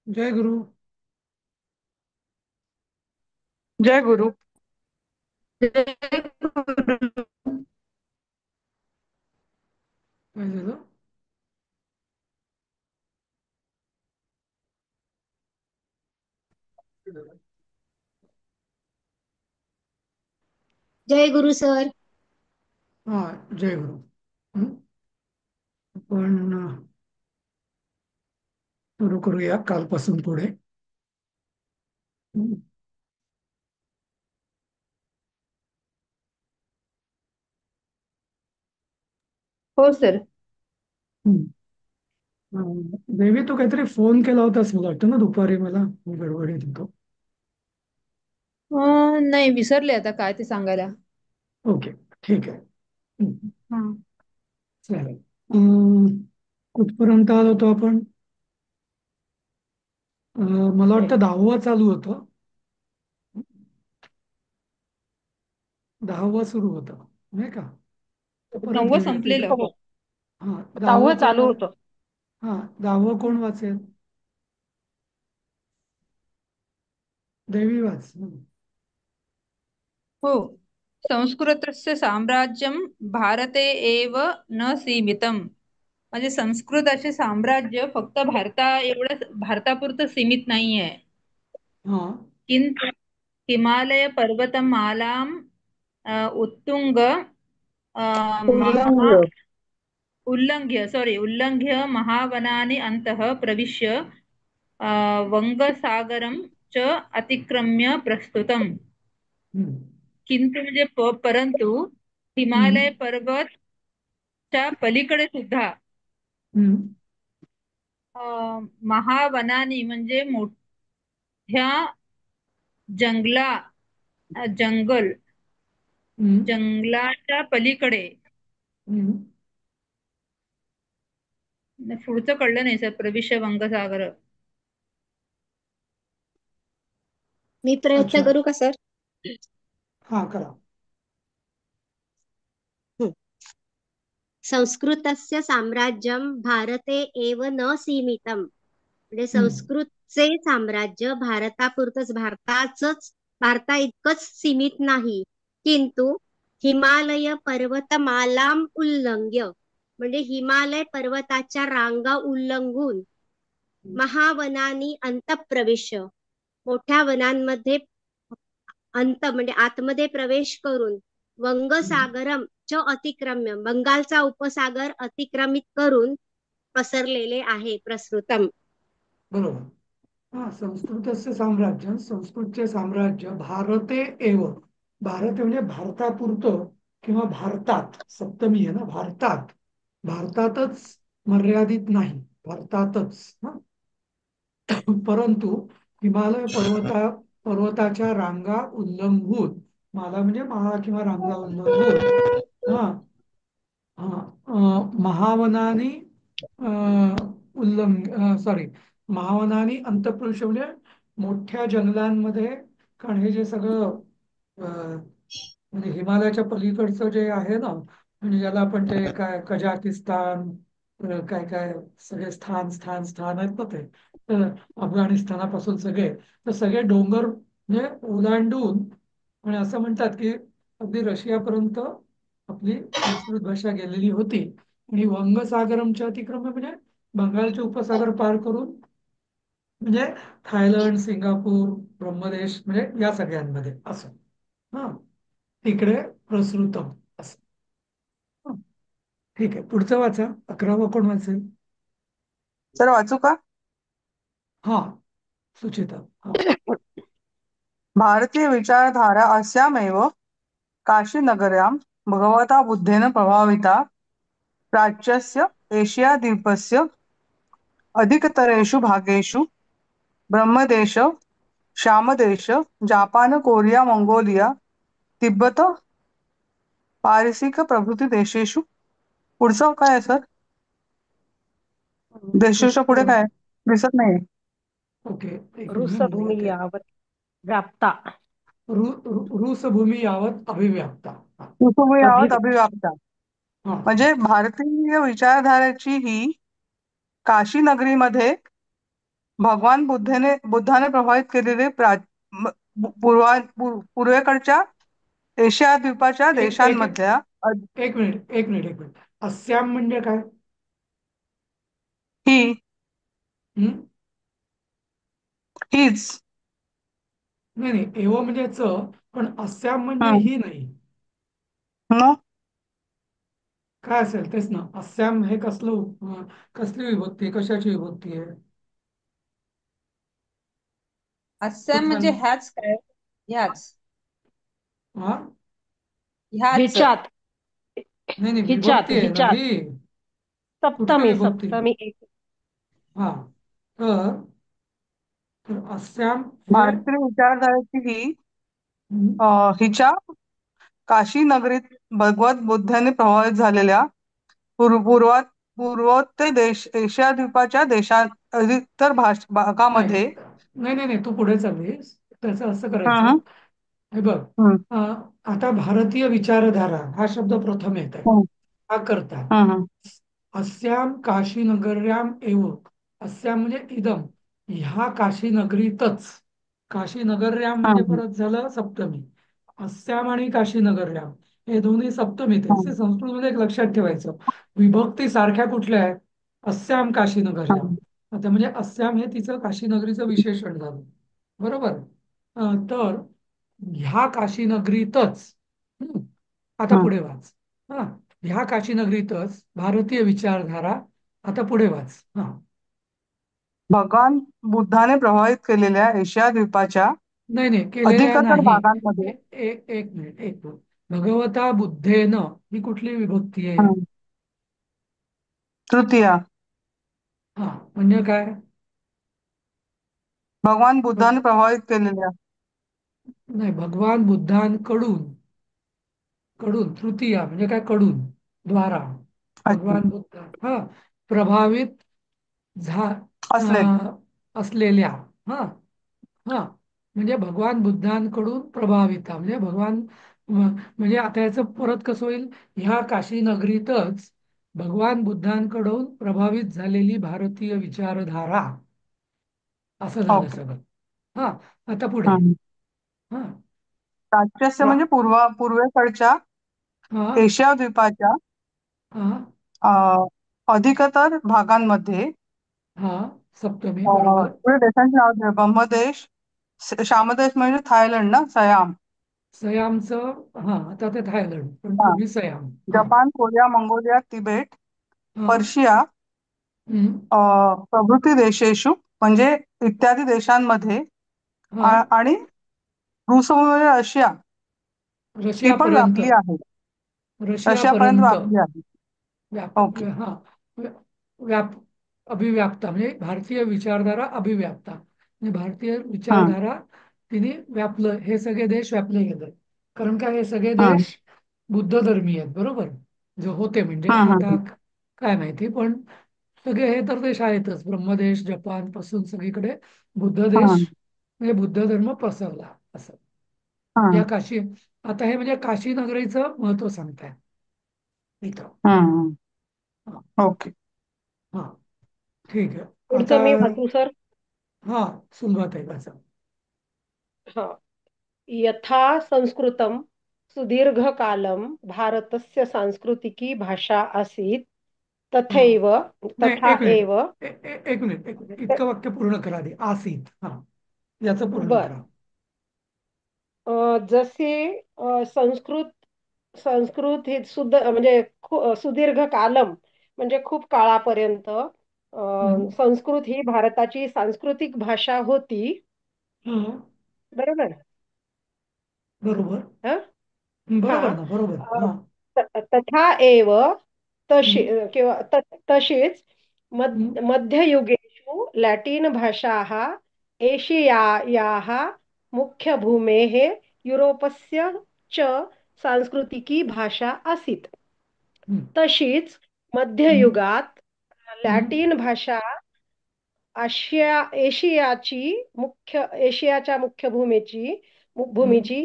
जय गुरु. जय गुरु. जय गुरु. काय झालं? जय गुरु सर. हा, जय गुरु. हं? आपण सुरू करूया कालपासून पुढे. हं. हो सर. हं. देवी, तू काहीतरी फोन केला होतास मला वाटतं ना दुपारी. मला मी गडबडीत होतो. नाही विसरले आता काय ते सांगायला. ओके, ठीक आहे. हं. हा. चालेल. कुठपर्यंत आलो होतो आपण? मला वाटतं 10वा चालू होतं. 10वा सुरू होता, नाही का? तर परत 9वं घेऊया ते. संपलेलं. हो. हा, 10वा 10वं कोण चालू होतं. हा, 10वा कोण वाचेल? देवी वाच. हो. संस्कृतस्य साम्राज्यं भारते एव न सीमितम. म्हणजे संस्कृताचे साम्राज्य फक्त भारतापुरतं सीमित नाही आहे. हा. किंतु हिमालय पर्वतमालां उत्तुंग महा उल्लंघ. उल्लंघ्य महावनानि अन्तः प्रविश्य वंगसागरं च अतिक्रम्य प्रस्तुतम्. हं. किंतु म्हणजे परंतु हं. हिमालय पर्वतच्या पलीकडे सुद्धा हं. महावनानी म्हणजे मोठ्या जंगला जंगल हं. जंगलाच्या पलीकडे. हं. पुढचं कळलं नाही सर. प्रविश्य वंगसागर. मी प्रयत्न अच्छा. करू का सर? हा, करा. हं. संस्कृतस्य साम्राज्यं भारते एव न सीमितम. म्हणजे हं. संस्कृतचे साम्राज्य भारता इतकंच सीमित नाही. किंतु हिमालय पर्वतमालाम उल्लंघ्य, म्हणजे हिमालय पर्वताच्या रांगा उल्लंघून महावनानी अंतःप्रविश्य, मोठ्या वनांमध्ये म्हणजे आतमध्ये प्रवेश करून हं. वंगसागरम च अतिक्रम्य, बंगालचा उपसागर अतिक्रमित करून पसरलेले आहे प्रसृतम. बरोबर. हा, संस्कृतस्य साम्राज्य, संस्कृतचे साम्राज्य भारते एव. भारत म्हणजे भारतापुरतं किंवा भारतात, सप्तमी आहे ना, भारतात. भारतातच मर्यादित नाही, भारतातच. हं? परंतु हिमालय पर्वताच्या रांगा उल्लंघून, माला म्हणजे महा किंवा रांगा उल्लंघून, हा, हा, महावनानी सॉरी, महावनानी अंतःपुरुष म्हणजे मोठ्या जंगलांमध्ये. कारण हे जे सगळं म्हणजे हिमालयाच्या पलीकडचं जे आहे ना, म्हणजे ज्याला आपण ते काय कझाकिस्तान, काय काय सगळे स्थान स्थान स्थान आहेत ना ते, तर अफगाणिस्तानापासून सगळे, तर सगळे डोंगर म्हणजे ओलांडून, आणि असं म्हणतात की अगदी रशियापर्यंत आपली संस्कृत भाषा गेलेली होती. आणि वंगसागरमच्या अतिक्रम्य म्हणजे बंगालचे उपसागर पार करून, म्हणजे थायलंड, सिंगापूर, ब्रह्मदेश, म्हणजे या सगळ्यांमध्ये असं. हा, तिकडे प्रसृतम असं. हं. ठीक आहे, पुढचं वाचा. 11वा कोण वाचेल? सर वाचू का? हा, सुचिता. हा. भारतीय विचारधारा अस्यामेव काशीनगर्यां भगवता बुद्धेन प्रभाविता प्राच्यस्य एशियाद्वीपस्य अधिकतरेषु भागेषु ब्रह्मदेश, श्यामदेश, जापान, कोरिया, मंगोलिया, तिब्बत, पारसिक प्रभृती देशेषु. पुढचं काय आहे सर? देशेच्या पुढे काय आहे? दिसत नाही. ओके, एक मिनिट मला रुसभूमी ते. यावत व्याप्ता. रूस भूमी यावत अभिव्याप्ता. हा. कुसुमयावत अभिव्यक्ती. अभिव्याप्ता. हा. म्हणजे भारतीय विचारधारेची ही काशी नगरीमध्ये भगवान बुद्धाने प्रभावित केलेले पूर्वेकडच्या एशिया द्वीपाच्या एक एक देशांमधल्या एक मिनिट एक मिनिट एक मिनिट. अस्याम म्हणजे काय? ही हम्म? हीच नाही नाही, एव म्हणजे च, पण अस्याम म्हणजे हं, ही नाही. मग काय असेल तेच ना. अस्याम हे कसली विभक्ती आहे, कशाची विभक्ती आहे? अस्याम तूच म्हणजे सांग. ह्याच काय? ह्याच हा, ह्याच हिच्यात नाही नाही, हिच्यात विभक्ती आहे ना हिच्यात ही. कुठली सप्तमी विभक्ती? सप्तमी एक हा, तर अस्याम हे भारतीय विचारधारेची ही हम्म, हिच्या काशी नगरीत भगवत बुद्धाने प्रभावित झालेल्या पूर्वात पूर्वोत्तर एशिया द्वीपाच्या इतर नाही भागामध्ये नाही नाही नाही, तू पुढे चाललीस. त्याचं असं करायचं. हं, हे बघ, हं, आता भारतीय विचारधारा हा शब्द प्रथम येत आहे. हं, हा करता हं, हं, अस्याम काशी नगर्याम एव. अस्याम म्हणजे इदम, ह्या काशी नगरीतच. काशी नगर्याम म्हणजे हं, परत झालं सप्तमी. अस्याम आणि काशी नगर्याम हे दोन्ही सप्तमीत आहेत. हं, संस्कृतमध्ये एक लक्षात ठेवायचं, विभक्ती सारख्या कुठल्या आहेत? अस्याम काशी नगर्याम. हं, आता म्हणजे अस्याम हे तिचं काशी नगरीचं विशेषण झालं. बरोबर. तर ह्या काशी नगरीतच, हं, आता हं. पुढे वाच. हा, ह्या काशी नगरीतच भारतीय विचारधारा. आता पुढे वाच. हा, भगवान बुद्धाने प्रभावित केलेल्या एशिया द्वीपाच्या नाही नाही, केलेल्या अधिकतर नाही. भागांमध्ये एक मिनिट एक मिनिट. भगवता बुद्धेन ही कुठली विभक्ती आहे? हं, तृतीया हा, म्हणजे काय? भगवान भ- बुद्धाने प्रभावित केलेल्या नाही, भगवान बुद्धांकडून. कडून तृतीया म्हणजे काय? कडून, द्वारा. अच्छा भगवान बुद्ध हा प्रभावित झा असले असलेल्या. हा हा, म्हणजे भगवान बुद्धांकडून प्रभावित म्हणजे म्हणजे आता याचं परत कसं होईल? ह्या काशी नगरीतच भगवान बुद्धांकडून प्रभावित झालेली भारतीय विचारधारा, असं झालं ओके सगळं. हा, आता पुढे. हं. हा प्राच्यस्य प्रा म्हणजे पूर्वेकडच्या हा एशिया द्वीपाच्या हा अ, अधिकतर भागांमध्ये हा, सप्तमी बरोबर. पुढे देशांची नाव घ्या. ब्रह्मदेश श्यामदेश म्हणजे थायलंड ना सयाम सयामचं. हा, आता ते थायलंड, पण हा. पूर्वी सयाम. हा जपान कोरिया मंगोलिया तिबेट हा पर्शिया हम्म, प्रभृती देशेषु म्हणजे इत्यादी देशांमध्ये हा, आणि रूस म्हणजे रशिया ही पण रशियापर्यंत. व्यापली आहे रशियापर्यंत रशियापर्यंत व्यापली आहे ओके हा व्या- व्याप अभिव्याप्ता म्हणजे भारतीय विचारधारा अभिव्याप्ता म्हणजे भारतीय हं, विचारधारा तिने व्यापलं, हे सगळे देश व्यापले गेले. कारण काय, हे सगळे हं, देश बुद्ध धर्मीय आहेत. बरोबर. जो होते म्हणजे हं, आता हं, काय माहिती, पण सगळे हे तर देश आहेतच. ब्रह्मदेश जपान पासून सगळीकडे बुद्ध देश हं, म्हणजे बुद्ध धर्म पसरला असं. या हं, काशी, आता हे म्हणजे काशी नगरीचं महत्व सांगताय इथं. हं. हा ओके हा, ठीक आहे. आता पुढचं मी वाचू सर. हा, सुरुवात आहे त्याचा. हा, यथा संस्कृतं सुदीर्घकालं भारतस्य सांस्कृतिकी भाषा आसीत् हा, तथैव नाही, तथा एक मिनिट. एव एक मिनिट, इतकं वाक्य पूर्ण करा आधी. आसीत. हा, याचं पूर्ण बर करा. जसे संस्कृत संस्कृत हे म्हणजे सुदीर्घ कालम म्हणजे खूप काळापर्यंत हम्म. संस्कृत ही भारताची सांस्कृतिक भाषा होती. हा, बरोबर. बरोबर. हं? हा बरोबर ना, बरोबर. अ, हा. तथा एव तशी हम्म, किंवा तशीच हम्म, मध्ययुगेषु लॅटिन भाषाः एशियायाः मुख्यभूमेः युरोपस्य च सांस्कृतिकी भाषा आसीत्. हम्म, तशीच हम्म, मध्ययुगात हम्म, लॅटिन भाषा एशियाच्या मुख्य हम्म. भूमीची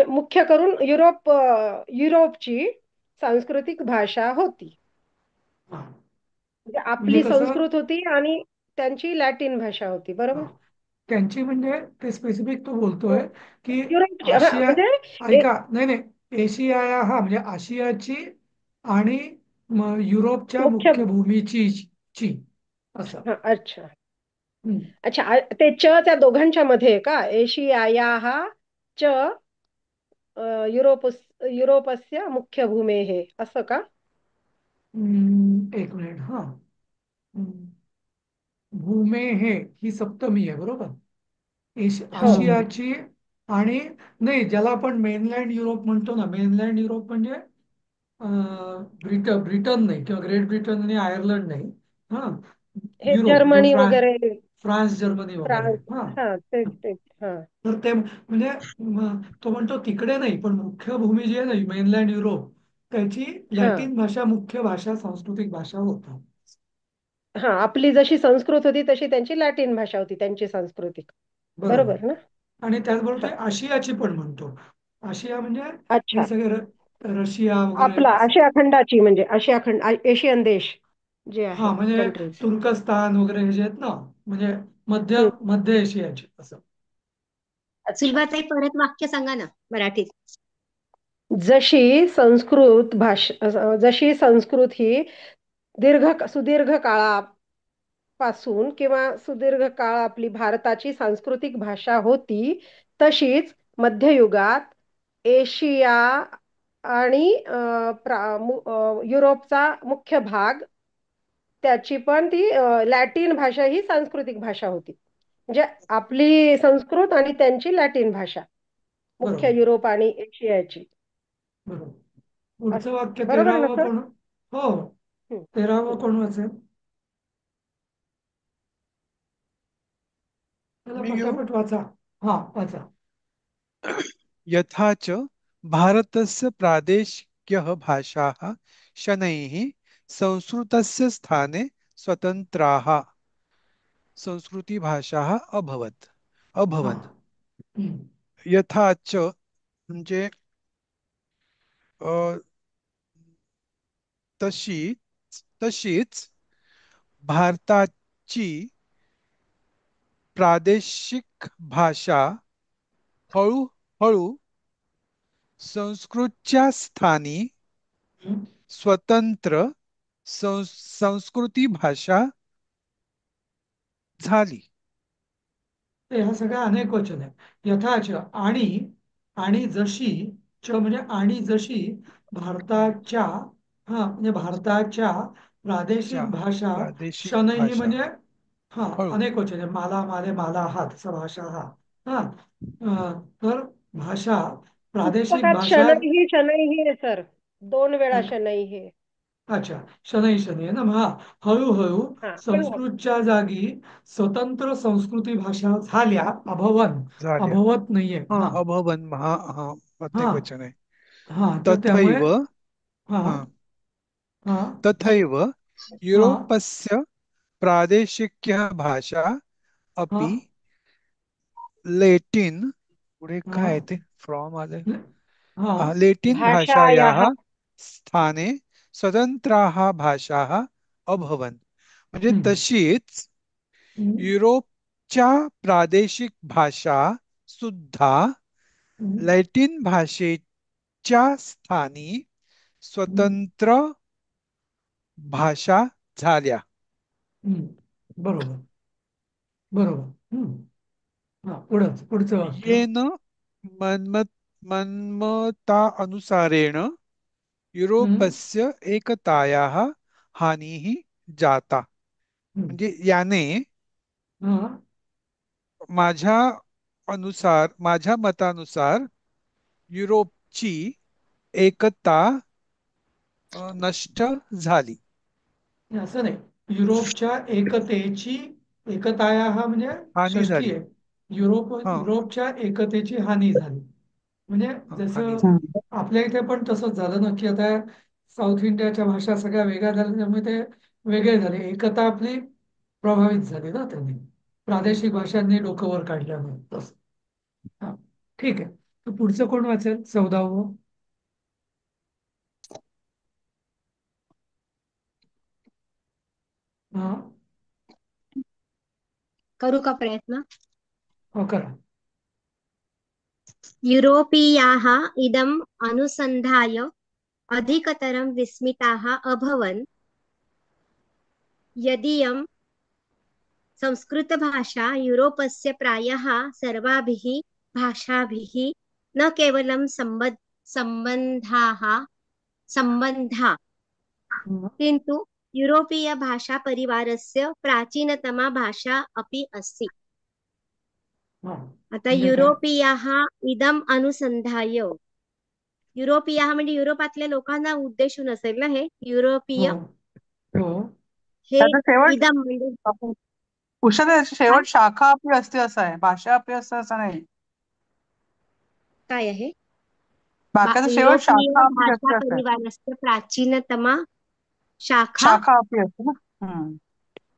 मुख्य करून युरोपची सांस्कृतिक भाषा होती. हा, म्हणजे म्हणजे आपली कसं? संस्कृत होती आणि त्यांची लॅटिन भाषा होती, बरोबर? हा त्यांची म्हणजे ते स्पेसिफिक तो बोलतोय की युरोपची, आशिया, म्हणजे ऐका, नाही नाही, एशिया हा म्हणजे आशियाची आणि युरोपच्या मुख्य. मुख्य भूमीची ची असं. हा, अच्छा. हम्म. अच्छा, ते त्या दोघांच्या मध्ये आहे का? एशिया हा च युरोप युरोपस्य मुख्य भूमेः असं का? एक मिनिट हा. हम्म. भूमे हे ही सप्तमी आहे बरोबर. हो. आशियाची आणि, नाही, ज्याला आपण मेनलँड युरोप म्हणतो ना, मेनलँड युरोप म्हणजे ब्रिटन नाही किंवा ग्रेट ब्रिटन आणि आयर्लंड नाही. हा, हे युरोप म्हणजे जर्मनी वगैरे, फ्रान्स जर्मनी वगैरे. फ्रान्स. हा, हा, तेच तेच. हा. तर ते म्हणजे तो म्हणतो तिकडे नाही, पण मुख्य भूमी जी आहे ना मेनलँड युरोप, त्याची हा. लॅटिन भाषा मुख्य भाषा, सांस्कृतिक भाषा होता. हा, आपली जशी संस्कृत होती तशी त्यांची लॅटिन भाषा होती, त्यांची सांस्कृतिक. बरोबर. बरोबर ना? आणि त्याचबरोबर हा. ते आशियाची पण म्हणतो. आशिया म्हणजे हे अच्छा. सगळे रशिया वगैरे. आपला आशिया खंडाची, म्हणजे आशिया खंड, एशियन देश जे हा, आहेत, म्हणजे कंट्रीज. तुर्कस्तान वगैरे हे जे आहेत ना, म्हणजे मध्य एशियाचे असं. अच्छा. सुलभाताई, परत वाक्य सांगा ना मराठीत. जशी संस्कृत ही सुदीर्घ काळापासून किंवा सुदीर्घ काळ आपली भारताची सांस्कृतिक भाषा होती, तशीच मध्ययुगात एशिया आणि युरोपचा मुख्य भाग, त्याची पण ती लॅटिन भाषा ही सांस्कृतिक भाषा होती. म्हणजे आपली संस्कृत आणि त्यांची लॅटिन भाषा, मुख्य बरोबर. युरोप आणि एशियाची. बरोबर. पुढचं वाक्य बरोबर आहे ना 13वं सर? कोण? हो, हं, 13वं हं. कोण वाचेल? त्याला मी घेऊ. पटापट वाचा. हा, वाचा. यथा च भारतस्य प्रादेशिक्यः भाषाः शनैः संस्कृतस्य स्थाने स्वतन्त्राः संस्कृतिभाषाः हा. अभवन्. हम्म. यथा च म्हणजे अ, तशीच भारताची प्रादेशिक भाषा हळूहळू संस्कृतच्या स्थानी हम्म. स्वतंत्र संस्कृती भाषा झाली. ते ह्या सगळ्या अनेक वचन आहे. यथाच आणि, आणि जशी, च म्हणजे आणि जशी, भारताच्या, हा म्हणजे भारताच्या च्या प्रादेशिक भाषा, प्रादेशिक शनैही भाषा म्हणजे हा हळू अनेक वचन आहे. माला, माले, माला, हा तसा भाषा हा. हा, तर भाषा, प्रादेशिक पुस्तकात भाषा. शनैही आहे सर, 2 वेळा शनैही आहे. अच्छा, शनई शनी आहे ना. हा, हळूहळू हा, हळू. संस्कृतच्या जागी स्वतंत्र संस्कृती भाषा झाल्या. अभवन, झाल्या. अभवत नाहीये. हा, हा. अभवन, हा हा. प्रत्येक वचन आहे. हा, तर त्यामुळे तथैव हा. हा हा. तथैव हा. युरोपस्य प्रादेशिक्यः भाषा हा. अपि लेटिन, पुढे हा. काय आहे ते फ्रॉम आले, हा. लेटिन भाषायाः भाषायाः. स्थाने स्वतंत्राः भाषाः अभवन्. म्हणजे हम्म. तशीच हम्म. युरोपच्या प्रादेशिक भाषा सुद्धा हम्म. लॅटिन भाषेच्या स्थानी हम्म. स्वतंत्र भाषा झाल्या. हम्म. बरोबर. बरोबर. हा, पुढचं वाक्य. येन मन्मत मन्मतानुसारेण हम्म. युरोपस्य एकतायाः हानिः जाता. हम्म. म्हणजे याने हा. माझ्या मतानुसार युरोपची एकता नष्ट झाली. असं नाही, युरोपच्या एकतेची, एकताया हा म्हणजे हानी षष्ठी झाली. आहे. हा युरोपच्या एकतेची हानी झाली. म्हणजे हानी जसं झाली. आपल्या इथे पण तसंच झालं ना, की आता साऊथ इंडियाच्या भाषा सगळ्या वेगळ्या झाल्या, त्यामुळे ते वेगळे झाले. एकता आपली प्रभावित झाली ना त्यांनी, प्रादेशिक भाषांनी डोकं वर काढल्यामुळे तसं. हा, ठीक आहे. तर पुढचं कोण वाचेल? 14वं. हा. करू का प्रयत्न? हो करा. युरोपीयाः इदम् अनुसन्धाय अधिकतरं विस्मिताः अभवन् यदीयं संस्कृतभाषा यूरोपस्य प्रायः सर्वाभिः भाषाभिः न केवलं सम्बन्धा किन्तु यूरोपीयभाषापरिवारस्य प्राचीनतमा भाषा अपि अस्ति. हा आता म्हणजे काय? युरोपीयाः इदम् अनुसंधाय, युरोपीयाः म्हणजे युरोपातल्या लोकांना उद्देशून असेल ना हे युरोपीय. हो हो हे त्याचा शेवट इदम म्हणजे उषा त्याची काय शेवट शाखा अपि असते असं आहे, भाषा अपि असते असं नाही. काय आहे? वाक्याचा शेवट युरोपीय शाखा अपि भाषा असते असं आहे. परिवारस्य प्राचीनतमा शाखा शाखा अपि असते ना.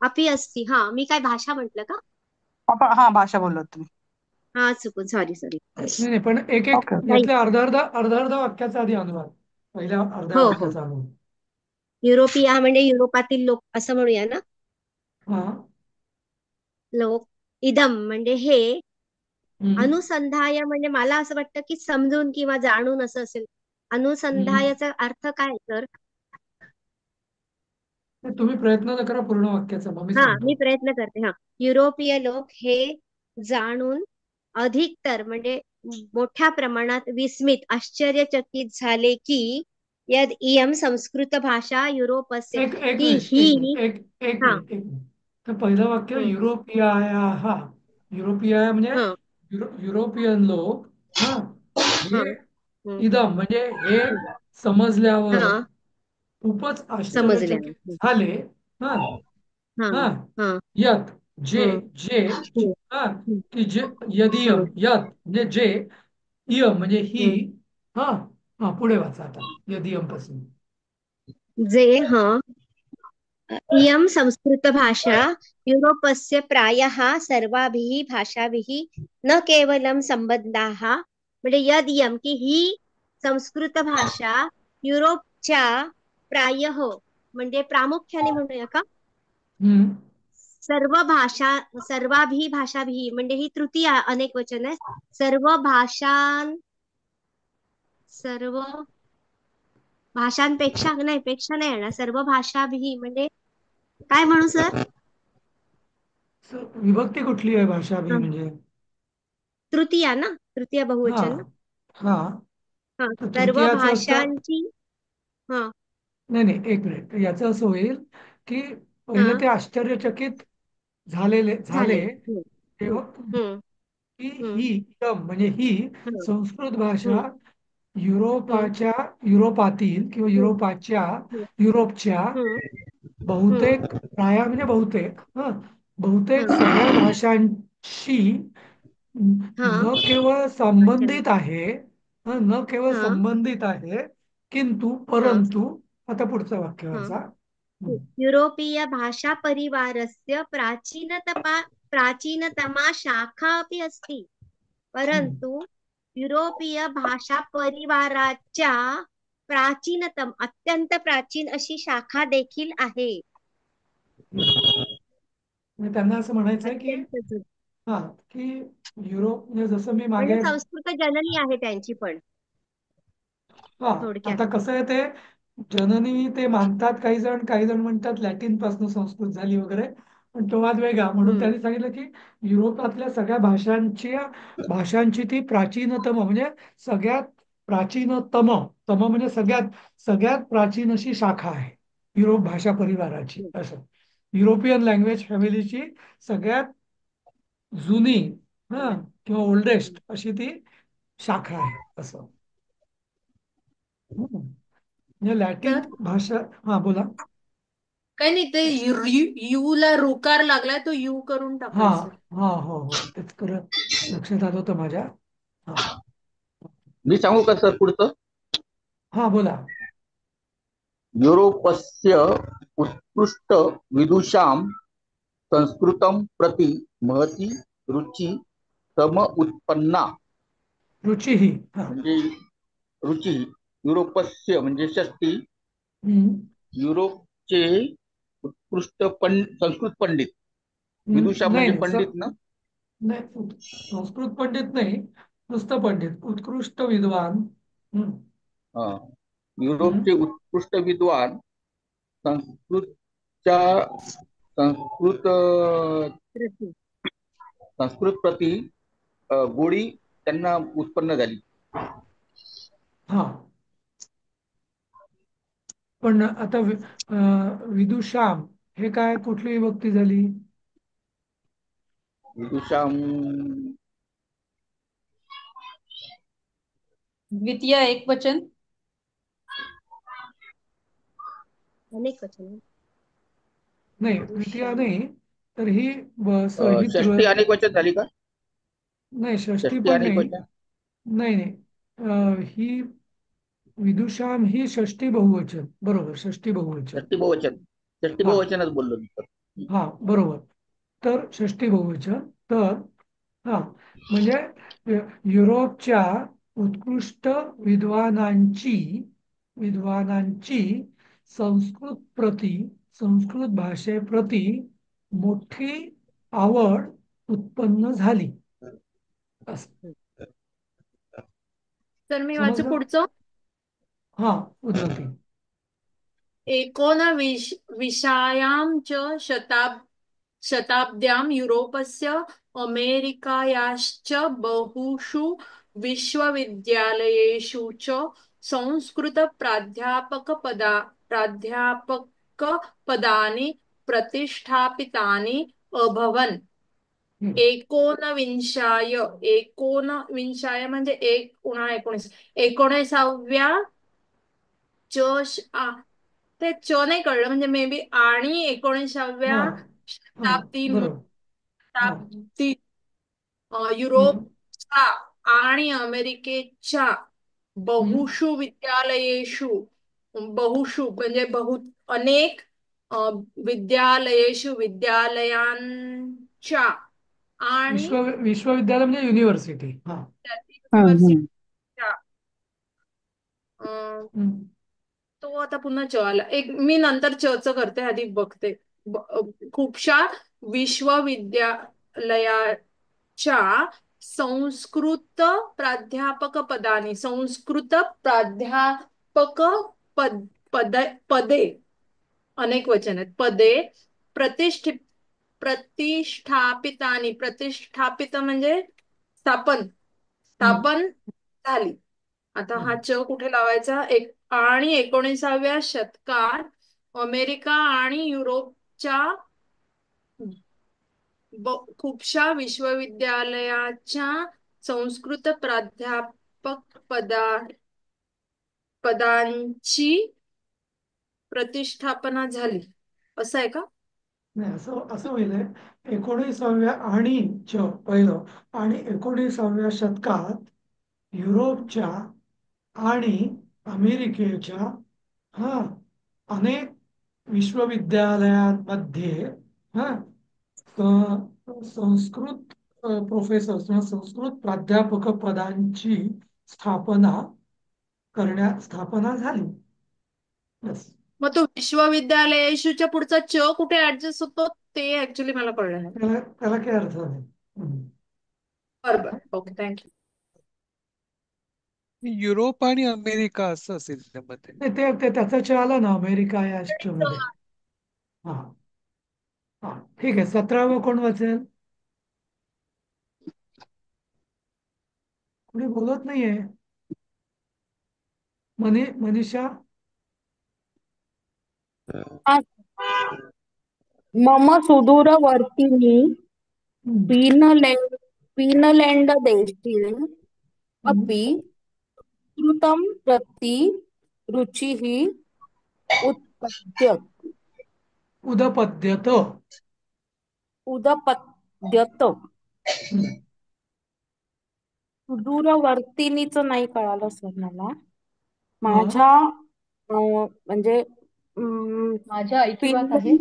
अपि अस्ति. हा, मी काय भाषा म्हटलं का? आपण हा भाषा बोललो तुम्ही. हा, चुकून, सॉरी. नाही नाही, पण एक एक ओके. नाही, यातल्या अर्धा वाक्याचा आधी अनुवाद, पहिल्या अर्ध्या हो हो. वाक्याचा अनुवाद. युरोपीय म्हणजे युरोपातील लोक असं म्हणूया ना. हा लोक, इदम म्हणजे हे, हम्म, अनुसंधाय म्हणजे मला असं वाटतं की समजून किंवा जाणून असं असेल. हम्म. अनुसंधायाचा अर्थ काय तर? नाही, तुम्ही प्रयत्न तर करा पूर्ण वाक्याचा, मग मी हा, सांगतो. मी प्रयत्न करते. हा, युरोपीय लोक हे जाणून अधिकतर म्हणजे मोठ्या प्रमाणात विस्मित, आश्चर्यचकित झाले की यद इयं संस्कृत भाषा युरोपस्य, एक एक की मिनिट एक ही. मिनिट एक एक हा. मिनिट एक मिनिट तर पहिलं वाक्य हम्म, युरोपिया म्हणजे हा, युरोपियन लोक. हा हा, हे हम्म, इदम म्हणजे हे समजल्यावर हा, खूपच समजल्या. आश्चर्यचकित झाले. हा हा, हा हा, यत जे हम्म, जे हम्म, हा हम्म, की जे यदियम हम्म, यत म्हणजे जे, इयम म्हणजे ही. हम्म. हा हा पुढे वाचा आता यदियम पासून. जे हा इयं संस्कृतभाषा यूरोपस्य प्रायः सर्वाभिः भाषाभिः न केवलं संबद्धाः म्हणजे यद इयं की ही संस्कृत भाषा युरोपच्या प्रायः म्हणजे प्रामुख्याने म्हणूया का, हम्म सर्व भाषा, सर्वाभिः भाषाभिः म्हणजे ही तृतीय अनेक वचन आहे. सर्व भाषांपेक्षा नाही, पेक्षा नाही येणार, सर्व भाषाभिः म्हणजे काय म्हणू सर? विभक्ती कुठली आहे भाषा भी म्हणजे? तृतीया ना, तृतीय हा बहुवचन ना. हा हा, तर सर्व तृतीयाचं असतं. भाषांची. हा, नाही नाही एक मिनिट, याचं असं होईल की हा, पहिले ते आश्चर्यचकित झाले झाले. हम्म, हम्म, तेव्हा हम्म, की हम्म, ही म्हणजे ही हम्म, संस्कृत भाषा हम्म, हम्म, युरोपातील किंवा हम्म, युरोपच्या हम्म, हम्म, बहुतेक हम्म, सगळ्या भाषांशी हा, न केवळ अच्छा, संबंधित आहे. न केवळ हा, संबंधित आहे, किंतु हा, परंतु. आता पुढचं वाक्य हा. वाचा. युरोपीय भाषा परिवारस्य प्राचीनतमा शाखा अपि अस्ति. हम्म. परंतु युरोपीय भाषा परिवाराच्या अत्यंत प्राचीन अशी शाखा देखील आहे. म्हणजे त्यांना असं म्हणायचं आहे की अत्यंत जुनी. हा की युरोप म्हणजे जसं मी म्हणजे मागे. संस्कृत जननी आहे त्यांची पण हा थोडक्यात. आता कसं आहे ते जननी ते मानतात काही जण म्हणतात लॅटिन पासून संस्कृत झाली वगैरे, पण तो वाद वेगळा. म्हणून हम्म, त्यांनी सांगितलं की युरोपातल्या सगळ्या भाषांची ती प्राचीनतम म्हणजे सगळ्यात प्राचीनतम तम म्हणजे सगळ्यात सगळ्यात प्राचीन अशी शाखा आहे युरोप भाषा परिवाराची. असं युरोपियन लँग्वेज फॅमिलीची सगळ्यात जुनी हा किंवा ओल्डेस्ट अशी ती शाखा आहे असं. म्हणजे लॅटिन तर भाषा. हा बोला. काही नाही, ते यू ला रुकार लागलाय, तो यू करून हा टाकायचं. हा हो हो तेच खरं लक्षात आलं होतं माझ्या. हा मी सांगू का सर पुढचं? हा बोला. युरोपस्य उत्कृष्ट विदुषां संस्कृतं प्रति महती रुची सम उत्पन्ना. रुची ही. हा म्हणजे रुची, युरोपस्य म्हणजे षष्टी, हम्म. युरोपचे उत्कृष्ट संस्कृत पंडित विदुषाम नाही म्हणजे नाही पंडित ना? नाही संस्कृत पंडित नाही, नुसतं पंडित, उत्कृष्ट विद्वान. हम्म, हा. हम्म. युरोपचे उत्कृष्ट विद्वान संस्कृतच्या संस्कृत प्रति. संस्कृत प्रती गोडी त्यांना उत्पन्न झाली. हा, पण आता विदुषाम हे काय, कुठली विभक्ती झाली? विदुषाम द्वितीय एकवचन. अनेक वचन. नाही, द्वितीया नाही, तर ही ही षष्टी अनेक वचन झाली का? नाही, षष्ठी षष्टी पण अनेक नाही. वचन. नाही नाही, ही विदुषाम ही षष्ठी बहुवचन, बरोबर, षष्ठी बहुवचन. षष्टी बहुवचन. षष्टी हा बहुवचनच बोललो मी तर. हा, बरोबर. तर षष्ठी बहुवचन. तर हा, म्हणजे युरोपच्या उत्कृष्ट विद्वानांची विद्वानांची संस्कृत प्रती, संस्कृत भाषेप्रती मोठी आवड उत्पन्न झाली. असं तर मी वाचू समजलं? पुढचं. हा, उद्गती. एकोनविंशायां च शताब्द्यां यूरोपस्य अमेरिकायाश्च बहुषु विश्वविद्यालयेषु च प्राध्यापकपदानि प्रतिष्ठापितानि अभवन्. हम्म. एकोनविंशाय म्हणजे 19 एकोणीसाव्या ते नाही कळलं, म्हणजे मे बी आणि 19व्या हा हा, बरोबर. हा. शताब्दी हम्म, युरोपच्या आणि अमेरिकेच्या हम्म. बहुषु विद्यालयेषु, बहुषु म्हणजे अनेक अ, विद्यालयांच्या आणि विश्वविद्यालय म्हणजे युनिव्हर्सिटी. हा. हम्म. युनिव्हर्सिटीच्या हम्म. तो आता पुन्हा च आला. एक मी नंतर च करते, आधी बघते. खूपशा विश्वविद्यालयाच्या संस्कृत प्राध्यापक पदानी, संस्कृत प्राध्यापक पदे अनेक वचन आहेत, पदे प्रतिष्ठापितानी, प्रतिष्ठापित म्हणजे स्थापन हम्म. स्थापन झाली. आता हा हम्म. च कुठे लावायचा? आणि 19व्या शतकात अमेरिका आणि युरोपच्या खूपशा विश्वविद्यालयाच्या संस्कृत प्राध्यापक पदांची प्रतिष्ठापना झाली, असं आहे का? नाही, असं असं होईल. 19व्या आणि पहिलं, आणि 19व्या शतकात युरोपच्या आणि अमेरिकेच्या हा अनेक विश्वविद्यालयांमध्ये हा संस्कृत प्रोफेसर्स किंवा संस्कृत प्राध्यापक पदांची स्थापना स्थापना झाली. बस. मग तो विश्वविद्यालयाच्या पुढचा च कुठे ऍडजस्ट होतो ते ऍक्च्युली मला कळलं नाही. त्याला त्याला काही अर्थ नाही. हम्म. बरोबर, ओके, थँक्यू. युरोप आणि अमेरिका असं असेल त्यामध्ये. त्याचा च आला ना अमेरिका या मध्ये. हा हा, ठीक आहे. 17वं कोण वाचेल? कोणी बोलत नाहीये. मनीषा. मम सुदूरवर्तिनि हम्म. फिनलैण्डदेशे हम्म. अपि संस्कृतं प्रति रुचिः उत्पद्यत उदपद्यत. हम्म. सुदूरवर्तिनीचं नाही कळालं सर मला. हा. माझ्या म्हणजे माझ्या ऐकिवात आहे.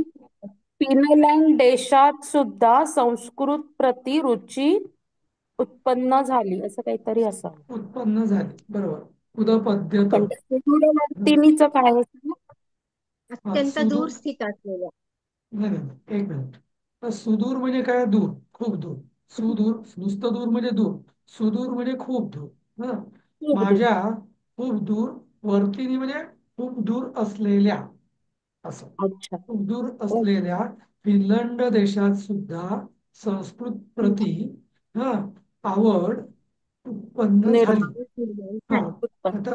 फिनलँड देशात सुद्धा संस्कृत प्रति रुची उत्पन्न झाली, असं काहीतरी असावं. उत्पन्न झाली, बरोबर. उदपद्यत. पण सुदूरवर्तिनीचं काय होतं? हा, अत्यंत दूर स्थित असलेलं. नाही नाही, एक मिनिट. तर सुदूर म्हणजे काय? दूर, खूप दूर. सुदूर, नुसतं दूर म्हणजे दूर. सुदूर म्हणजे खूप दूर. खूप दूर. माझ्या खूप दूर वर्तिनी म्हणजे खूप दूर असलेल्या, असं. अच्छा. खूप दूर ओके. असलेल्या फिनलंड देशात सुद्धा संस्कृत प्रती हा आवड उत्पन्न झाली. निर्माण हा, झाली. उत्पन्न. आता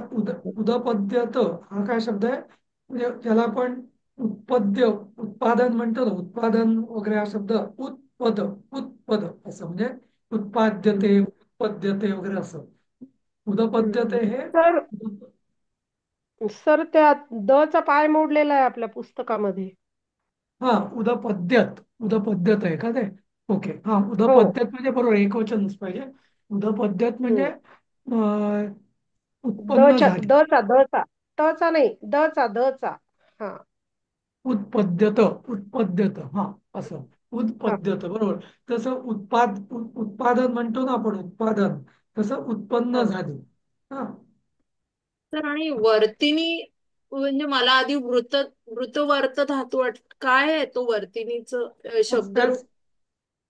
उदपद्यत हा काय शब्द आहे? म्हणजे त्याला आपण उत्पद्य, उत्पादन म्हणतो ना, उत्पादन वगैरे हा शब्द उत्पद असं, म्हणजे हम्म. उत्पाद्यते, उत्पद्यते वगैरे असं. हम्म. उदपद्यते हे सर सर त्या द चा पाय मोडलेला आहे आपल्या पुस्तकामध्ये. हा, उदपद्यत आहे का ते? ओके, हा, हो. उदपद्यत म्हणजे बरोबर एकवचनच पाहिजे. उदपद्यत म्हणजे हम्म. उत्पन्न झाली. द चा नाही, द चा. हा. उत्पद्यत, हा, असं. हा. उत्पद्यत बरोबर. तसं उत्पादन म्हणतो ना आपण, उत्पादन, तसं उत्पन्न हा. झाली. हा, तर आणि वर्तिनी म्हणजे मला आधी वृतवर्त धातू काय आहे तो वर्तिनीचं त्याच शब्दरूप?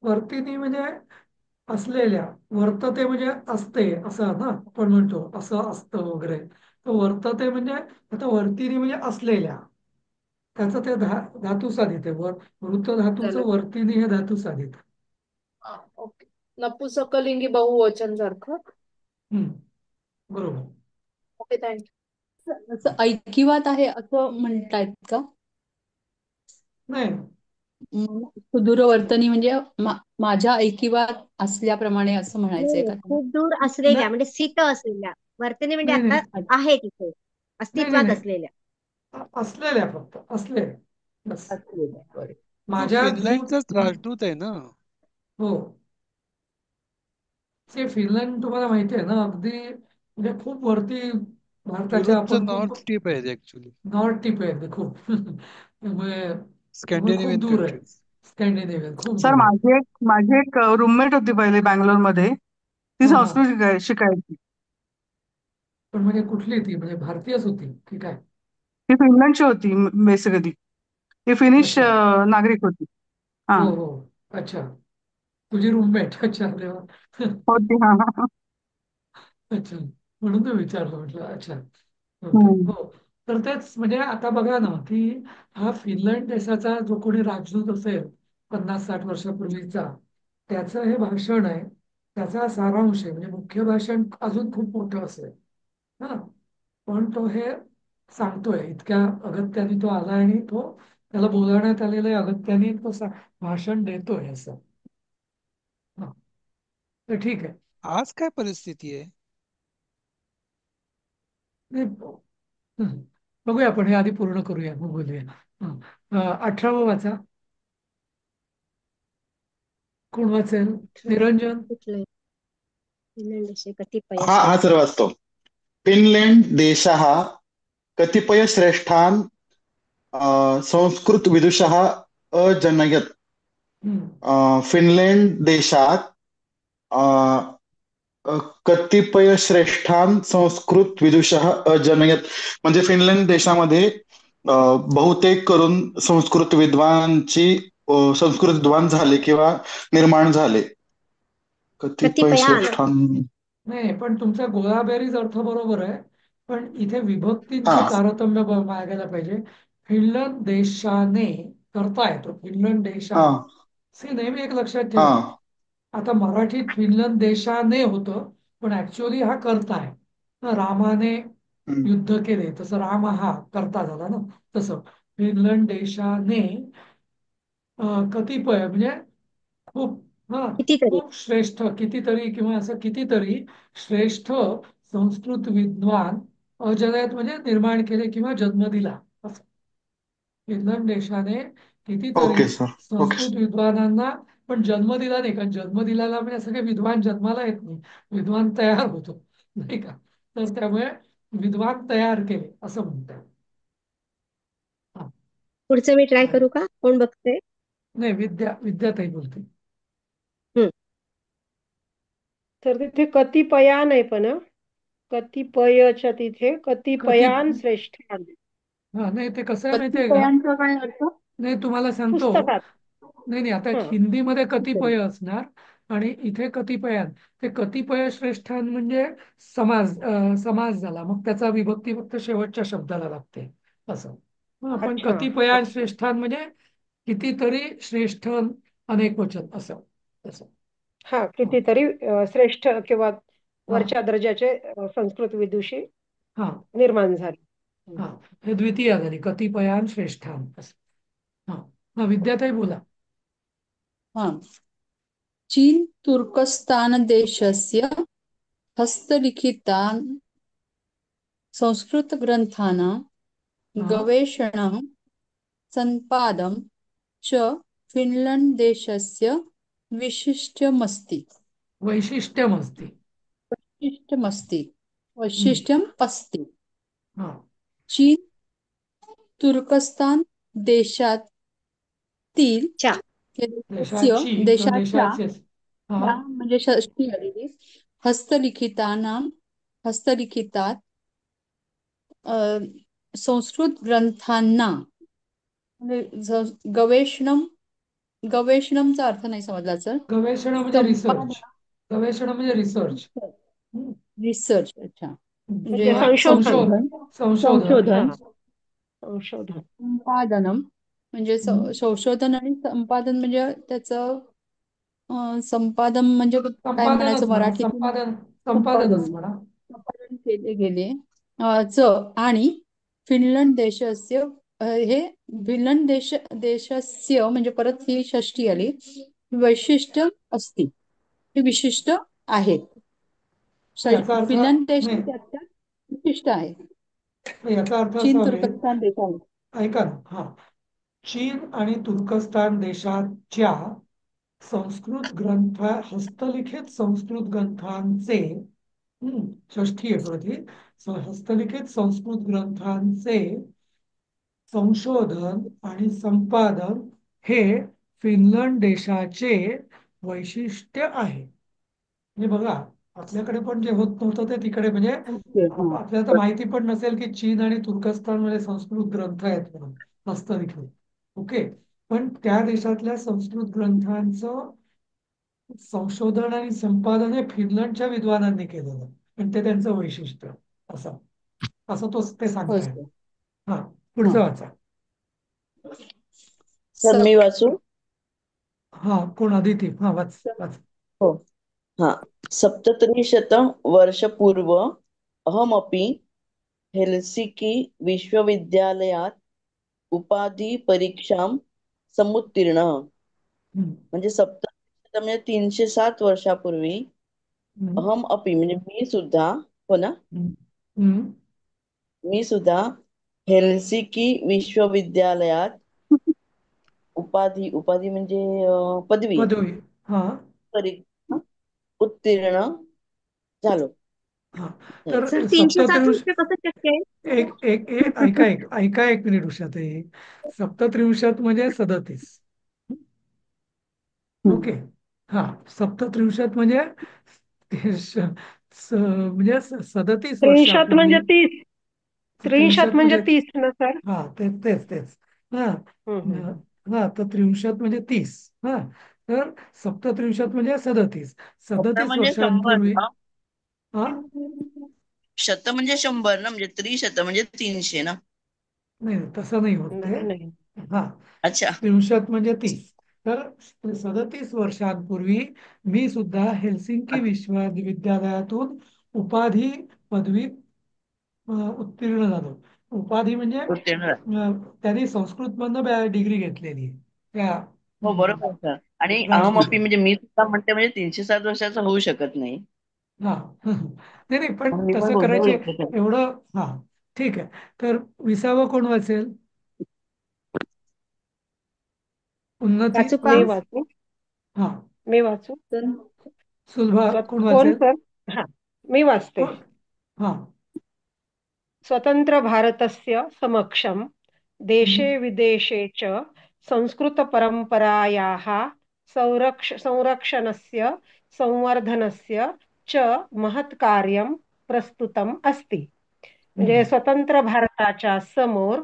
वर्तिनी म्हणजे असलेल्या, वर्तते म्हणजे असते असं ना, आपण म्हणतो असं असतं वगैरे. तर वर्तते म्हणजे, आता वर्तिनी म्हणजे असलेल्या, त्याचं ते धातू साधित आहे. वृत्त धातूचं झालं. वर्तिनी हे धातू साधित. ओके. नपुसकलिंगी बहुवचन सारखं. बरोबर. Okay, thank you. असं ऐकिवात आहे असं म्हणतायत का? नाही, सुदूर वर्तनी म्हणजे माझ्या ऐकिवात असल्याप्रमाणे असं म्हणायचंय हो, का? खूप दूर असलेल्या नाही, म्हणजे स्थित असलेल्या. वर्तने म्हणजे नाही, आता नाही, आहे तिथे, नाही, नाही, अस्तित्वात नाही. असलेल्या. असलेल्या, फक्त असलेल्या, बस. असलेल्या. बरं. तो माझ्या दूर. फिनलँडचाच राजदूत आहे ना. हो, ते फिनलंड तुम्हाला माहिती आहे ना, अगदी म्हणजे खूप वरती, भारताच्या युरोपचं आपण खूप नॉर्थ टीप आहे ऍक्च्युली. नॉर्थ टिप आहे ते खूप. त्यामुळे त्यामुळे खूप स्कॅन्डिनेव्हियन दूर आहे. कंट्रीज. स्कॅन्डिनेव्हियन खूप सर, दूर आहे. माझी एक रूममेट होती पहिले बँगलोरमध्ये. ती हा, हा. संस्कृत शिकायची. पण म्हणजे कुठली ती, म्हणजे भारतीयच होती की काय? ती फिनलंडची होती बेसिकली. ती फिनिश अच्छा. नागरिक होती. हा, हो, हो. अच्छा, तुझी रूममेट. अच्छा, अरे वा. होती. हा, हा. अच्छा, म्हणून तो विचारलं, म्हटलं. अच्छा, ओके, हम्म. हो. तर तेच म्हणजे आता बघा ना, की हा फिनलंड देशाचा जो कोणी राजदूत असेल 50-60 वर्षापूर्वीचा, त्याचं हे भाषण आहे, त्याचा सारांश आहे. म्हणजे मुख्य भाषण अजून खूप मोठं असेल. हा, पण तो हे सांगतोय, इतक्या अगत्याने तो आला आणि तो, त्याला बोलावण्यात आलेल्या अगत्याने तो भाषण देतोय असं. हा, तर ठीक आहे. आज काय परिस्थिती आहे? नाही, हं. बघूया, आपण हे आधी पूर्ण करूया, मग बोलूया. 18वं वाचा. कोण वाचेल? निरंजन. कुठलं फिनलंड असे कतिपय हा हा सर वाचतो. फिनलँड देशः कतिपयश्रेष्ठान् संस्कृतविदुषः अजनयत्. हं. फिनलँड देशात कतिपयश्रेष्ठान् संस्कृत विदुषः अजनयत, म्हणजे फिनलंड देशामध्ये बहुतेक करून संस्कृत विद्वानांची संस्कृत विद्वान झाले किंवा निर्माण झाले. कतिपयान. कतिपयश्रेष्ठान. नाही, पण तुमचा गोळाबेरीज अर्थ बरोबर आहे. पण इथे हा विभक्तींचं तारतम्य बघायला पाहिजे. फिनलंड देशाने करता येतो, फिनलंड हा देशात. नेहमी एक लक्षात हा ठेवा, आता मराठीत फिनलंड देशाने होतं, पण ऍक्च्युअली हा करता आहे ना. रामाने हम्म. युद्ध केले, तसं राम हा करता झाला ना. तसं फिनलंड देशाने कतिपय म्हणजे खूप, हा, कितीतरी. खूप श्रेष्ठ, कितीतरी, किंवा असं कितीतरी श्रेष्ठ संस्कृत विद्वान अजनयत म्हणजे निर्माण केले किंवा जन्म दिला असं. फिनलंड देशाने कितीतरी ओके सर. ओके संस्कृत विद्वानांना, पण जन्म दिला नाही, कारण जन्म दिल्याला म्हणजे असं काही विद्वान जन्माला येत नाही, विद्वान तयार होतो, नाही का? तर त्यामुळे विद्वान तयार केले असं म्हणतात. हा, पुढचं मी ट्राय चालेल. करू का? कोण बघते? नाही, विद्याताई बोलते. तर तिथे कतिपयान आहे, पण कतिपयच्या तिथे कति कतिपयान श्रेष्ठान. हा, नाही, ते कसं आहे माहितीये का? कतिपयांचा काय अर्थ? नाही, तुम्हाला सांगतो. पुस्तकात नाही आता हं. हिंदीमध्ये कतिपय असणार आणि इथे कतिपयात. ते कतिपय श्रेष्ठान म्हणजे समास झाला, मग त्याचा विभक्ती फक्त शेवटच्या शब्दाला लागते असं. मग आपण अच्छा कतिपयान अच्छा श्रेष्ठान म्हणजे कितीतरी श्रेष्ठ अनेक वचन असं असं. हा हा कितीतरी श्रेष्ठ किंवा हा वरच्या दर्जाचे संस्कृत विदुषी हा निर्माण झाले. हा हे द्वितीय झाली, कतिपयान श्रेष्ठान असं. हा हा विद्याताई बोला. हा चीन तुर्कस्तानदेशस्य हस्तलिखितान् संस्कृतग्रन्थानां हा गवेषणं सम्पादनं च फिन्लण्ड्देशस्य विशिष्ट्यमस्ति वैशिष्ट्यमस्ति. वैशिष्ट्यमस्ति हम्म. वैशिष्ट्यम् अस्ति. हा चीन तुर्कस्तान देशातील च्या देशाच्या देशाचे. हा त्या म्हणजे षष्टी आलेली हस्तलिखितात संस्कृत ग्रंथांना म्हणजे गवेषणमचा अर्थ नाही समजला सर. गवेषणा म्हणजे रिसर्च. गवेषणा म्हणजे रिसर्च. रिसर्च अच्छा म्हणजे म्हणजे संशोधन. संशोधन. हा संशोधन संशोधन. संपादनम म्हणजे संशोधन आणि संपादन म्हणजे त्याचं संपादन म्हणजे काय म्हणायचं संपादनच म्हणा, मराठीतून संपादनच म्हणा. संपादन केले गेले आणि फिनलंड देशस्य हे फिनलंड देशस्य म्हणजे परत ही षष्टी आली वैशिष्ट्य असती हे विशिष्ट आहे. याचा अर्थ फिनलंड देश नाही, त्याच्या विशिष्ट आहे. याचा अर्थ चीन असा होईल, तुर्कस्तान देशात ऐका ना. हा चीन आणि तुर्कस्तान देशाच्या हस्तलिखित संस्कृत ग्रंथांचे षष्ठी आहे प्रति हस्तलिखित संस्कृत ग्रंथांचे संशोधन आणि संपादन हे फिनलंड देशाचे वैशिष्ट्य आहे. म्हणजे बघा, आपल्याकडे पण जे होत नव्हतं ते तिकडे म्हणजे आपल्याला तर माहिती पण नसेल की चीन आणि तुर्कस्तान मध्ये संस्कृत ग्रंथ आहेत म्हणून हस्तलिखित. ओके, पण त्या देशातल्या संस्कृत ग्रंथांचं संशोधन आणि संपादन हे फिनलंडच्या विद्वानांनी केलेलं आणि ते त्यांचं वैशिष्ट्य असं असं ते सांगतायत. हा पुढचं वाचा. तर मी वाचू. हा कोण अदिती? हा वाच वाच. हो हा सप्तत्रिशतं वर्षपूर्व अहमपि हेल्सिंकी विश्वविद्यालयात उपाधी परीक्षां समुत्तीर्ण. म्हणजे म्हणजे 307 वर्षापूर्वी अहम अपि म्हणजे मी सुद्धा हो ना मी सुद्धा हेल्सिंकी विश्वविद्यालयात उपाधी म्हणजे पदवी हा परीक्षा उत्तीर्ण झालो. तर सर 307 वर्ष कसं शक्य आहे? ऐका एक मिनिट उषाताई. सप्तत्रिंशत म्हणजे 37. ओके, हा सप्तत्रिंशत म्हणजे म्हणजे 37 त्रिंशत म्हणजे वर्षापूर्वी. 30. त्रिंशत म्हणजे 30 ना सर. हा तेच हा हा तर 63 म्हणजे 30. हा तर सप्तत्रिंशत म्हणजे 37. 37 म्हणजे 100 वर्षांपूर्वी. ना. हा शत म्हणजे 100 ना, म्हणजे त्रिशत म्हणजे 300 ना. नाही तसं नाही होत ते. नाही. अच्छा 63 म्हणजे 30. तर 37 वर्षांपूर्वी मी सुद्धा हेल्सिंकी विश्वविद्यालयातून उपाधी पदवी उत्तीर्ण झालो. उपाधी म्हणजे त्यांनी संस्कृत मधनं डिग्री घेतलेली त्या. हो बरोबर सर. आणि अहमपी म्हणजे मी सुद्धा म्हणते म्हणजे 307 वर्षाचा होऊ शकत नाही. हा नाही पण मी पण तसं गोंधळ करायचे होतो. एवढं. हा ठीक आहे, तर 20वा कोण वाचेल? उन्नती. वाचू का? मी वाचू. हा मी वाचू. सुलभा कोण कोण वाचेल? सर? हा मी वाचते. हा स्वतंत्र भारतस्य समक्षं देशे विदेशे च संस्कृतपरम्परायाः संरक्षणस्य संवर्धनस्य च महत्कार्यं प्रस्तुतम् अस्ति. म्हणजे स्वतंत्र भारताच्या समोर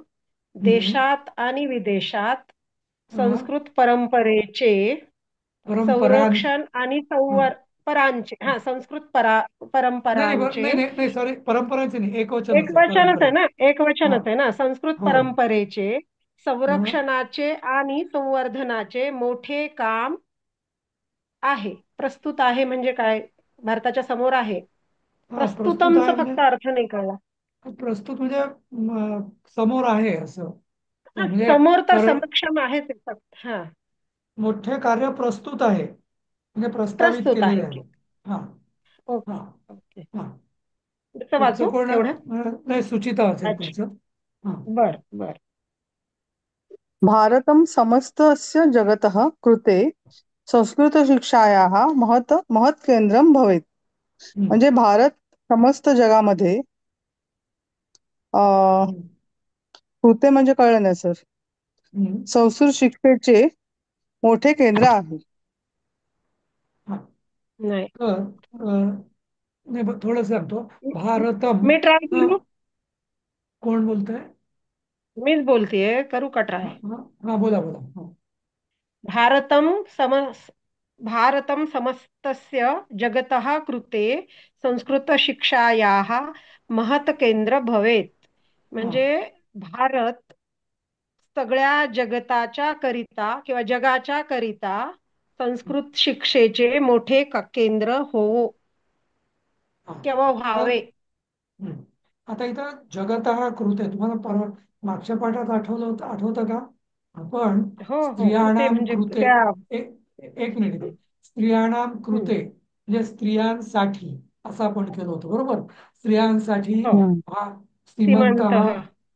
देशात आणि विदेशात संस्कृत परंपरेचे परंपरां संरक्षण आणि हा. परांचे संस्कृत नाही नाही परंपरांचे नाही नाही सॉरी परंपरांचे नाही एकवचनच आहे एकवचनच आहे परंपरा. ना, हा एकवचनच आहे ना. संस्कृत हो परंपरेचे हा संरक्षणाचे आणि संवर्धनाचे मोठे काम आहे. प्रस्तुत आहे म्हणजे काय? भारताच्या समोर आहे. हा प्रस्तुत प्रस्तुतमचा आहे म्हणजे फक्त अर्थ नाही कळला. प्रस्तुत म्हणजे समोर आहे असं म्हणजे समोर तर कारण समक्षम आहे ते फक्त. हा, मोठे कार्य प्रस्तुत आहे म्हणजे प्रस्तावित प्रस्तुत केलेले आहे आहे. की. हा ओके, हा ओके. हा पुढचं पुढचं वाचू कोण तेवढं. नाही सुचिता वाचेल अच्छा, पुढचं. हा बर बर. भारतं समस्तस्य जगतः कृते संस्कृतशिक्षायाः महत् केंद्रं भवेत्. हम्म, म्हणजे भारत समस्त जगामध्ये अ, हम्म, कृते म्हणजे कळलं नाही सर. हम्म. संस्कृत शिक्षेचे मोठे केंद्र आहे. हा नाही, तर नाही थोडं सांगतो भारतम. मी ट्राय हा करू. कोण बोलतंय? मीच बोलतेय, करू का ट्राय? हा हा हा, बोला बोला. हा भारतं भारतं समस्तस्य जगतः कृते संस्कृतशिक्षायाः महत् केंद्र भवेत्. हा म्हणजे भारत सगळ्या जगताच्या करिता किंवा जगाच्या करिता संस्कृत शिक्षेचे मोठे केंद्र होवो हा. किंवा तर व्हावे. हम्म. आता इथं जगतः कृते तुम्हाला मागच्या पाठात आठवतं का? आपण हो हो, कृते स्त्रियाणाम म्हणजे कृते त्या. एक मिनिट इथे. स्त्रियाणाम हम्म, कृते म्हणजे स्त्रियांसाठी असं आपण केलं होतं बरोबर. स्त्रियांसाठी हो, हम्म. हा श्रीमंत श्रीमंत.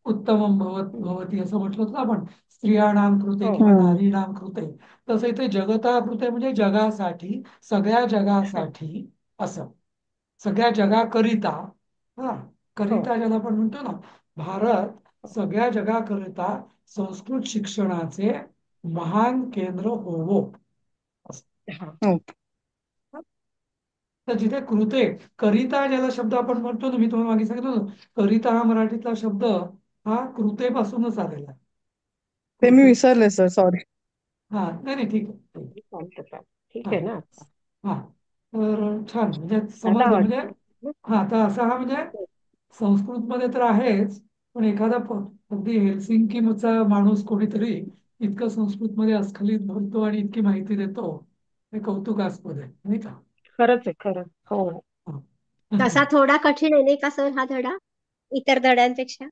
उत्तमं हम्म, भवती असं म्हटलं होतं ना आपण. स्त्रियाणाम कृते हो, किंवा हम्म. नारीणाम कृते. तसं इथे जगतः कृते म्हणजे जगासाठी सगळ्या हो, जगासाठी असं सगळ्या जगाकरिता. हा हो, करिता ज्याला आपण म्हणतो ना. भारत सगळ्या जगाकरिता संस्कृत शिक्षणाचे महान केंद्र होवो असं. हा, ओके. तर जिथे कृते करिता ज्याला शब्द आपण म्हणतो ना मी तुम्हाला मागे सांगितलं ना करिता हा मराठीतला शब्द हा कृतेपासूनच आलेला आहे. ते मी कृते. विसरले सर, सॉरी. हा नाही नाही ठीक आहे ठीक आहे. चालतं चालतं. ठीक हा आहे ना आता. हा तर छान म्हणजे आता समजलं म्हणजे. वाटतं. हा तर असा हा म्हणजे संस्कृतमध्ये तर आहेच पण एखादा अगदी हेलसिंकीचा माणूस कोणीतरी इतकं संस्कृतमध्ये अस्खलित बोलतो आणि इतकी माहिती देतो हे कौतुकास्पद आहे नाही का? खरंच आहे, खरंच. हो. हा. तसा थोडा कठीण आहे नाही का सर हा धडा इतर धड्यांपेक्षा?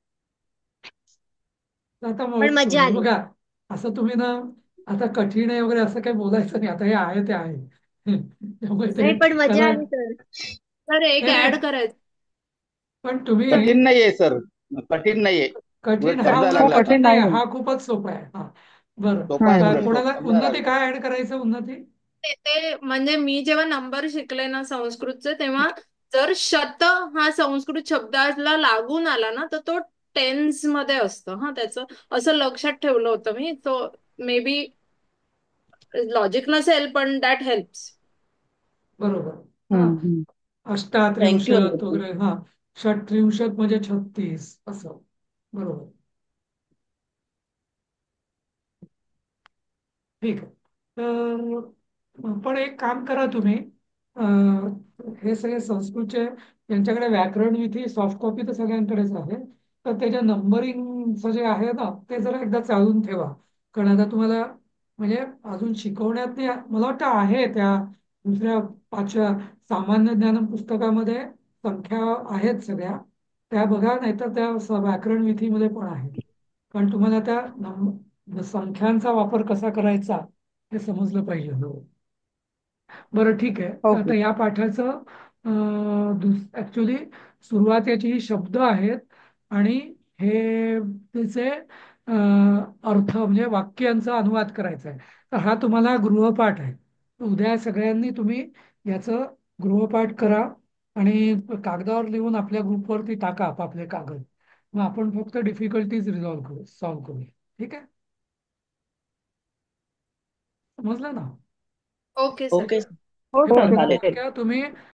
आता पण मजा आली. बघा असं तुम्ही ना आता कठीण आहे वगैरे असं काही बोलायचं नाही. आता हे आहे ते आहे. त्यामुळे नाही ते पण मजा त्याला आली सर. तर एक नाही नाही ऍड करायचं. पण तुम्ही कठीण नाहीये सर, कठीण नाहीये. कठीण उलट हा समजायला उलट हो, लागला आता. कठीण कठीण नाही नाही. हा खूपच सोपा आहे. हा बरं. सोपा आहे, हम्म. उलट कोणाला समजायला उन्नती लागला. काय ऍड करायचं उन्नती? ते म्हणजे मी जेव्हा नंबर शिकले ना संस्कृतचे तेव्हा जर शत हा संस्कृत शब्दाला लागून आला ना तर तो टेन्स मध्ये असतो. हा त्याचं असं लक्षात ठेवलं होतं मी. तो मे बी लॉजिक नसेल पण दॅट हेल्प्स. बरोबर. हा हम्म. हम्म. थँक्यू अष्टात्रिंशत अनुराधा. वगैरे हा षट्त्रिंशत म्हणजे 36 असं. बरोबर. ठीक आहे. तर पण एक काम करा तुम्ही हे सगळे संस्कृतचे यांच्याकडे व्याकरण विधी सॉफ्ट कॉपी तर सगळ्यांकडेच आहे. तर त्याच्या नंबरिंगचं जे आहे ना ते जरा एकदा चालून ठेवा. कारण आता तुम्हाला म्हणजे अजून शिकवण्यात नाही मला वाटतं आहे त्या दुसऱ्या पाचव्या सामान्य ज्ञान पुस्तकामध्ये संख्या आहेत सगळ्या त्या बघा नाहीतर त्या व्याकरण विधीमध्ये पण आहे. कारण तुम्हाला त्या संख्यांचा वापर कसा करायचा हे समजलं पाहिजे. हो बरं ठीक आहे. तर ओके. आता या पाठाचं ऍक्च्युली सुरुवात याची ही शब्द आहेत आणि हे त्याचे अर्थ म्हणजे वाक्यांचा अनुवाद करायचा आहे. तर हा तुम्हाला गृहपाठ आहे. उद्या सगळ्यांनी तुम्ही याचं गृहपाठ करा आणि कागदावर लिहून आपल्या ग्रुपवरती टाका आपापले कागद. मग आपण फक्त डिफिकल्टीज सॉल्व्ह करूया. ठीक आहे समजलं ना? Okay sir. ओके. ठीक हो आहे सर, तर चालेल. मग चालेल. क्या तुम्ही